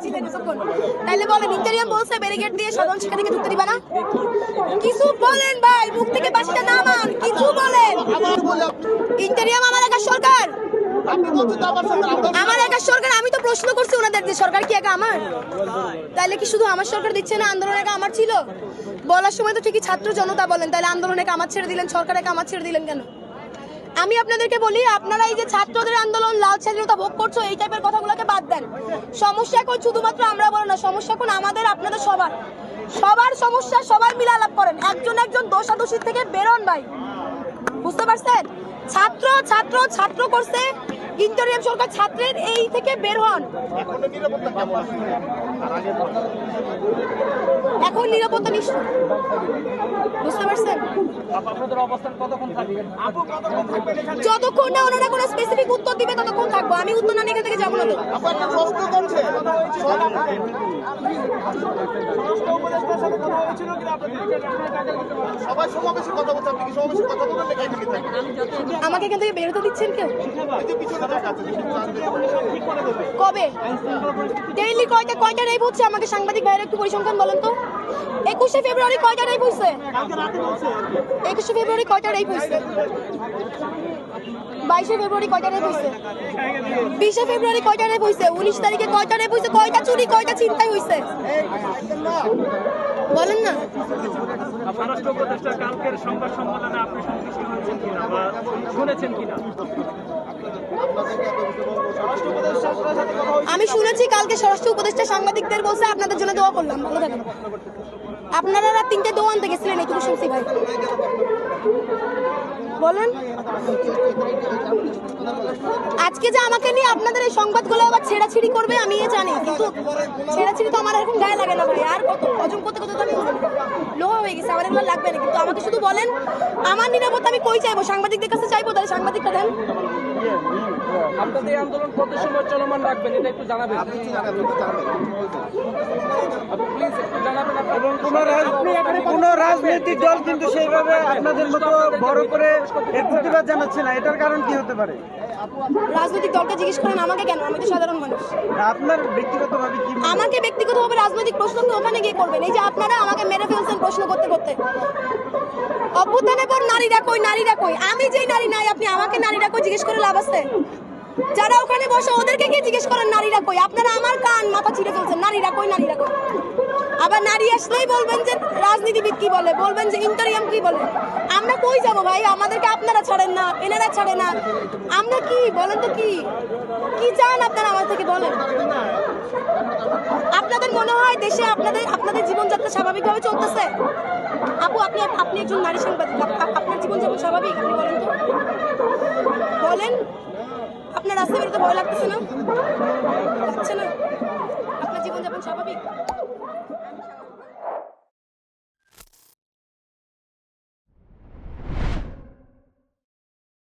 ছিলেন তখন, তাইলে বলেন ইন্টারিয়াম বলছে ব্যারিকেড দিয়ে সাধারণ শিক্ষার্থীকে ঢুকতে দিবা না? কিছু বলেন ভাই, মুখ থেকে বাসিটা নামান, কিছু বলেন। ইন্টারিয়াম আমার একা সরকার, আমার একা সরকার। আমি তো প্রশ্ন করছি ওনাদের যে সরকার কি একা আমার? তাইলে কি শুধু আমার সরকার দিচ্ছে না, আন্দোলন একা আমার ছিল? বলার সময় তো ঠিকই ছাত্র জনতা বলেন, তাহলে আন্দোলন একা আমার ছেড়ে দিলেন, সরকার একা আমার ছেড়ে দিলেন কেন? আমি আপনাদেরকে বলি, আপনারা এই যে ছাত্রদের আন্দোলন, লাল স্বাধীনতা ভোগ করছো, এই টাইপের কথাগুলোকে বাদ দেন। সমস্যা এখন শুধুমাত্র আমরা বলো না, সমস্যা এখন আমাদের, আপনাদের সবার। সবার সমস্যা সবাই মিলে আলাপ করেন, একজন একজন দোষাদোষী থেকে বেরোন ভাই, বুঝতে পারছেন? ছাত্র ছাত্র ছাত্র করছে, ইন্টারিয়াম সরকার ছাত্রের এই থেকে বের হন। এখন নিরাপত্তা নিশ্চিত, বুঝতে পারছেন? যতক্ষণ না ওনারা কোনো স্পেসিফিক উত্তর দিবে ততক্ষণ থাকবো। আমি উত্তর না নিয়ে এখান থেকে যাবো না। আমাকে এখান থেকে বেরোতে দিচ্ছেন কেউ? কবে ডেইলি কয়টা রেপ হচ্ছে? আমাকে সাংবাদিক ভাইয়ের একটু পরিসংখ্যান বলেন তো। 21শে ফেব্রুয়ারি কয়টা রেপ হয়েছে? 21শে ফেব্রুয়ারি কয়টা রেপ হয়েছে? 22শে ফেব্রুয়ারি কয়টা রেপ হয়েছে? 20শে ফেব্রুয়ারি কয়টা রেপ হয়েছে? 19 তারিখে কয়টা রেপ হয়েছে? কয়টা চুরি, কয়টা ছিনতাই হয়েছে? বলেন না। স্বরাষ্ট্র উপদেষ্টা কালকের সংবাদ সম্মেলনে আপনি সন্তুষ্ট হয়েছেন কিনা বা শুনেছেন কিনা? আমি শুনেছি কালকে স্বরাষ্ট্র উপদেষ্টা সাংবাদিকদের বলছে আপনাদের জন্য দোয়া করলাম, ভালো থাকেন। আপনারা রাত 3টে দোয়া আনতে গেছিলেন, এইটুকু শুনছি ভাই। বলেন, আজকে যে আমাকে নিয়ে আপনাদের এই সংবাদগুলো আবার ছেড়াছিড়ি করবে আমি জানি, কিন্তু ছেড়াছিড়ি তো আমার এখন গায়ে লাগে না ভাই। আর কত হজম করতে করতে তো আমি লোহা হয়ে গেছে, আমার এগুলো লাগবে না। কিন্তু আমাকে শুধু বলেন আমার নিরাপত্তা আমি কই চাইবো? সাংবাদিকদের কাছে চাইবো, তাহলে সাংবাদিকটা দেন। আপনাদের আন্দোলন কত সময় চলমান রাখবেন এটা একটু জানাবেন। এবং কোন রাজনৈতিক দল কিন্তু সেইভাবে আপনাদের মতো বড় করে এর প্রতিবাদ জানাচ্ছে না, এটার কারণ কি হতে পারে? রাজনৈতিক দলকে জিজ্ঞেস করেন, আমাকে কেন? আমি তো সাধারণ মানুষ। আপনার ব্যক্তিগতভাবে কি? আমাকে ব্যক্তিগতভাবে রাজনৈতিক প্রশ্ন তো ওখানে গিয়ে করবেন। এই যে আপনারা আমাকে মেরে ফেলছেন প্রশ্ন করতে করতে। অভ্যুত্থানের পর নারীরা কই, নারীরা কই? আমি যেই নারী নাই, আপনি আমাকে নারীরা কই জিজ্ঞেস করে লাভ আছে? যারা ওখানে বসে ওদেরকে গিয়ে জিজ্ঞেস করেন নারীরা কই। আপনারা আমার কান মাথা ছিঁড়ে ফেলছেন, নারীরা কই, নারীরা কই। আবার নারী আসলেই বলবেন যে রাজনীতিবিদ কি বলে, বলবেন যে ইন্টারিয়াম কি বলে। আমরা কই যাবো ভাই? আমাদেরকে আপনারা ছাড়েন না, এনারা ছাড়ে না। আমরা কি বলেন তো, কি কি চান আপনারা আমার থেকে বলেন? আপনাদের মনে হয় দেশে আপনাদের জীবনযাত্রা স্বাভাবিকভাবে চলতেছে? আপু, আপনি একজন নারী সাংবাদিক, আপনার জীবনযাপন স্বাভাবিক? আপনি বলেন তো, বলেন। আপনার রাস্তায় বেরোতে ভয় লাগতেছে না? লাগছে না? আপনার জীবনযাপন স্বাভাবিক?